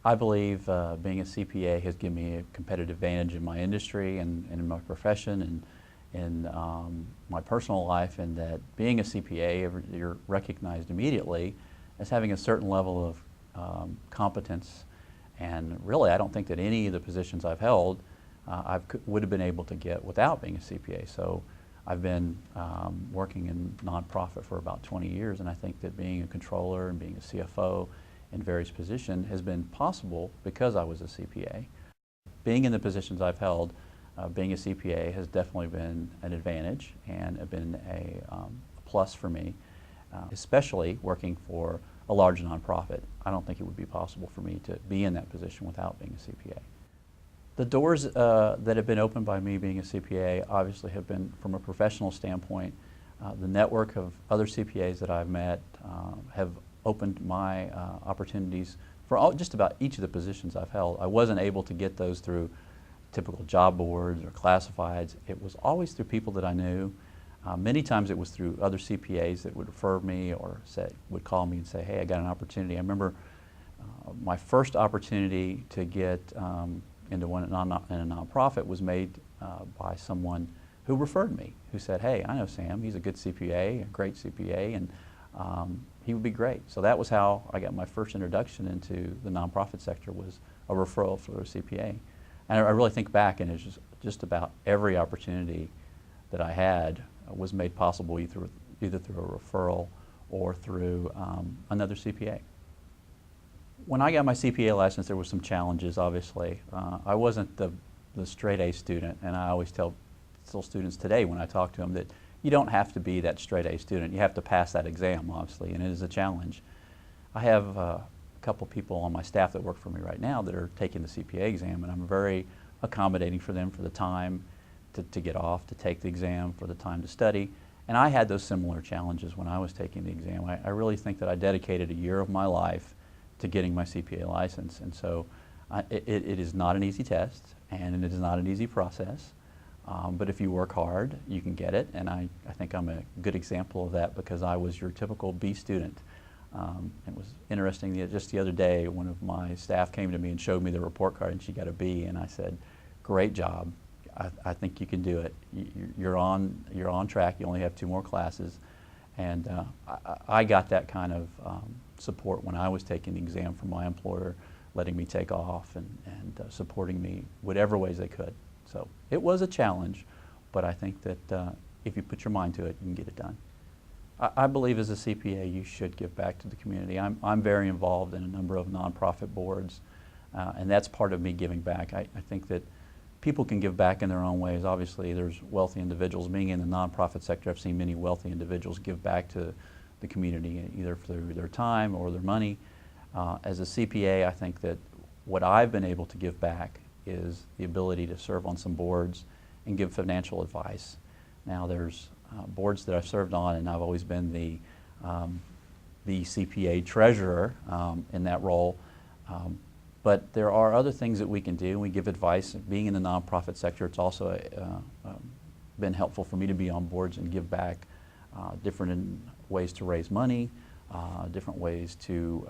I believe being a CPA has given me a competitive advantage in my industry and in my profession and in my personal life, and that being a CPA, you're recognized immediately as having a certain level of competence. And really, I don't think that any of the positions I've held would have been able to get without being a CPA. So I've been working in nonprofit for about 20 years, and I think that being a controller and being a CFO in various positions has been possible because I was a CPA. Being in the positions I've held, being a CPA has definitely been an advantage and been a plus for me, especially working for a large nonprofit. I don't think it would be possible for me to be in that position without being a CPA. The doors that have been opened by me being a CPA obviously have been from a professional standpoint. The network of other CPAs that I've met have opened my opportunities for just about each of the positions I've held. I wasn't able to get those through typical job boards or classifieds. It was always through people that I knew. Many times it was through other CPAs that would refer me or would call me and say, hey, I got an opportunity. I remember my first opportunity to get into in a nonprofit was made by someone who referred me, who said, hey, I know Sam, he's a good CPA, a great CPA, and he would be great. So that was how I got my first introduction into the nonprofit sector, was a referral for a CPA. And I really think back, and it's just about every opportunity that I had was made possible either through a referral or through another CPA. When I got my CPA license, there were some challenges, obviously. I wasn't the straight A student, and I always tell students today when I talk to them that you don't have to be that straight A student. You have to pass that exam, obviously, and it is a challenge. I have a couple people on my staff that work for me right now that are taking the CPA exam, and I'm very accommodating for them for the time to get off, to take the exam, for the time to study. And I had those similar challenges when I was taking the exam. I really think that I dedicated a year of my life to getting my CPA license, and so it is not an easy test, and it is not an easy process. But if you work hard, you can get it, and I think I'm a good example of that because I was your typical B student. It was interesting that just the other day, one of my staff came to me and showed me the report card, and she got a B, and I said, great job. I think you can do it. You're on track. You only have 2 more classes. And I got that kind of support when I was taking the exam from my employer, letting me take off and supporting me whatever ways they could. So it was a challenge, but I think that if you put your mind to it, you can get it done. I believe as a CPA you should give back to the community. I'm very involved in a number of nonprofit boards, and that's part of me giving back. I think that people can give back in their own ways. Obviously there's wealthy individuals. Being in the nonprofit sector, I've seen many wealthy individuals give back to the community either through their time or their money. As a CPA, I think that what I've been able to give back is the ability to serve on some boards and give financial advice. Now there's boards that I've served on, and I've always been the CPA treasurer in that role. But there are other things that we can do. We give advice. Being in the nonprofit sector, it's also been helpful for me to be on boards and give back different ways to raise money, different ways to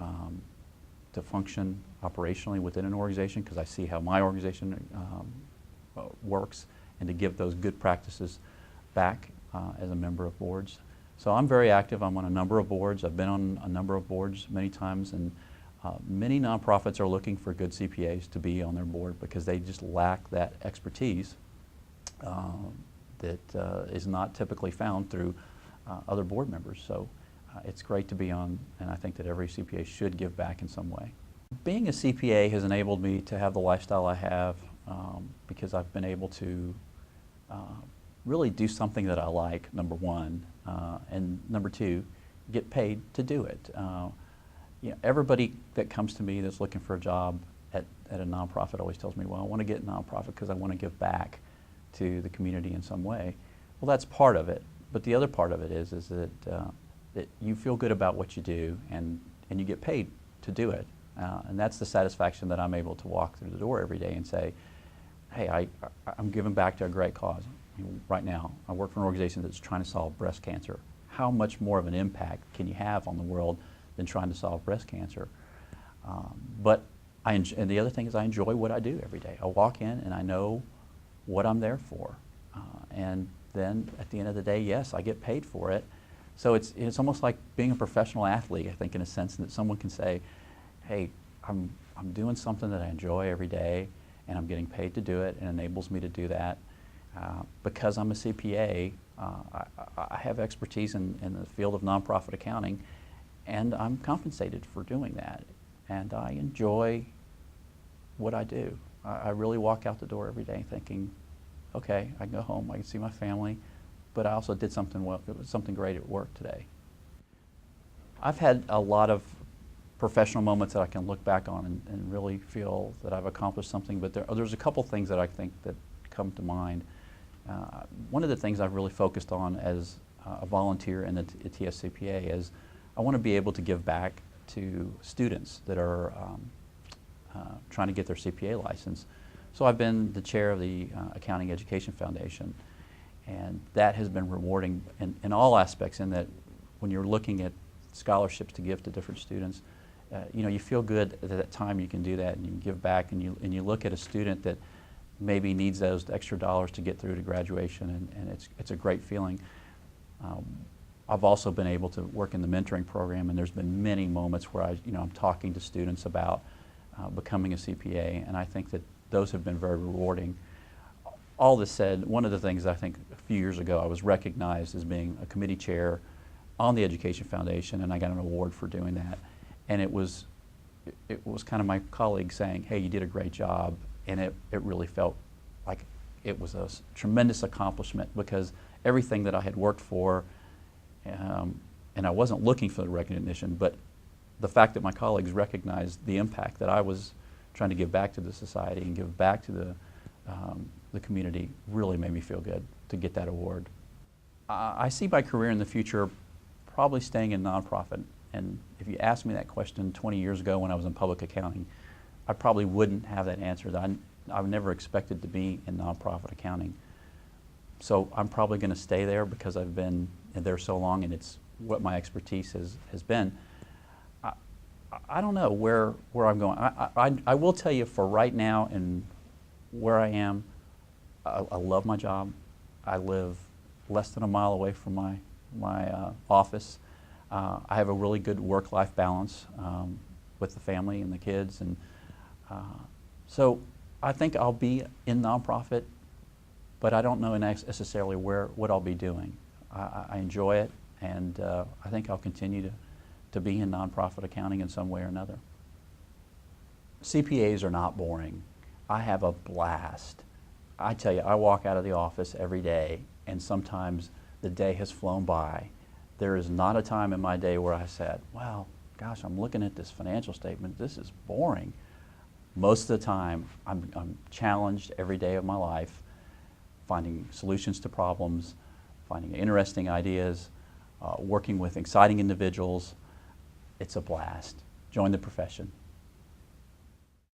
function operationally within an organization, because I see how my organization works, and to give those good practices back as a member of boards. So I'm very active. I'm on a number of boards. I've been on a number of boards many times, and many nonprofits are looking for good CPAs to be on their board because they just lack that expertise that is not typically found through other board members. So it's great to be on, and I think that every CPA should give back in some way. Being a CPA has enabled me to have the lifestyle I have because I've been able to really do something that I like, number one, and number two, get paid to do it. Everybody that comes to me that's looking for a job at a nonprofit always tells me, well, I want to get a nonprofit because I want to give back to the community in some way. Well, that's part of it, but the other part of it is that that you feel good about what you do, and you get paid to do it, and that's the satisfaction that I'm able to walk through the door every day and say, hey, I'm giving back to a great cause. Right now, I work for an organization that's trying to solve breast cancer. How much more of an impact can you have on the world than trying to solve breast cancer? But And the other thing is I enjoy what I do every day. I walk in and I know what I'm there for. And then at the end of the day, yes, I get paid for it. So it's almost like being a professional athlete, I think, in a sense that someone can say, hey, I'm doing something that I enjoy every day, and I'm getting paid to do it, and enables me to do that. Because I'm a CPA, I have expertise in the field of nonprofit accounting, and I'm compensated for doing that. And I enjoy what I do. I really walk out the door every day thinking, okay, I can go home, I can see my family, but I also did something great at work today. I've had a lot of professional moments that I can look back on and really feel that I've accomplished something, but there's a couple things that I think that come to mind. One of the things I've really focused on as a volunteer in the TSCPA is I want to be able to give back to students that are trying to get their CPA license. So I've been the chair of the Accounting Education Foundation, and that has been rewarding in all aspects, in that when you're looking at scholarships to give to different students, you feel good at that time you can do that, and you can give back, and you look at a student that maybe needs those extra dollars to get through to graduation, and it's a great feeling. I've also been able to work in the mentoring program, and there's been many moments where I'm talking to students about becoming a CPA, and I think that those have been very rewarding. All this said, one of the things I think a few years ago I was recognized as being a committee chair on the Education Foundation, and I got an award for doing that. And it was kind of my colleagues saying, hey, you did a great job, and it really felt like it was a tremendous accomplishment, because everything that I had worked for, and I wasn't looking for the recognition, but the fact that my colleagues recognized the impact that I was trying to give back to the society and give back to the community really made me feel good to get that award. I see my career in the future probably staying in nonprofit, and if you asked me that question 20 years ago when I was in public accounting, I probably wouldn't have that answer. I've never expected to be in nonprofit accounting. So I'm probably going to stay there because I've been there so long, and it's what my expertise has been. I don't know where I'm going. I will tell you, for right now and where I am, I love my job. I live less than a mile away from my office. I have a really good work-life balance with the family and the kids, and so I think I'll be in nonprofit, but I don't know necessarily what I'll be doing. I enjoy it, and I think I'll continue to be in nonprofit accounting in some way or another. CPAs are not boring. I have a blast. I tell you, I walk out of the office every day, and sometimes the day has flown by. There is not a time in my day where I said, wow, gosh, I'm looking at this financial statement, this is boring. Most of the time, I'm challenged every day of my life, finding solutions to problems, finding interesting ideas, working with exciting individuals. It's a blast. Join the profession.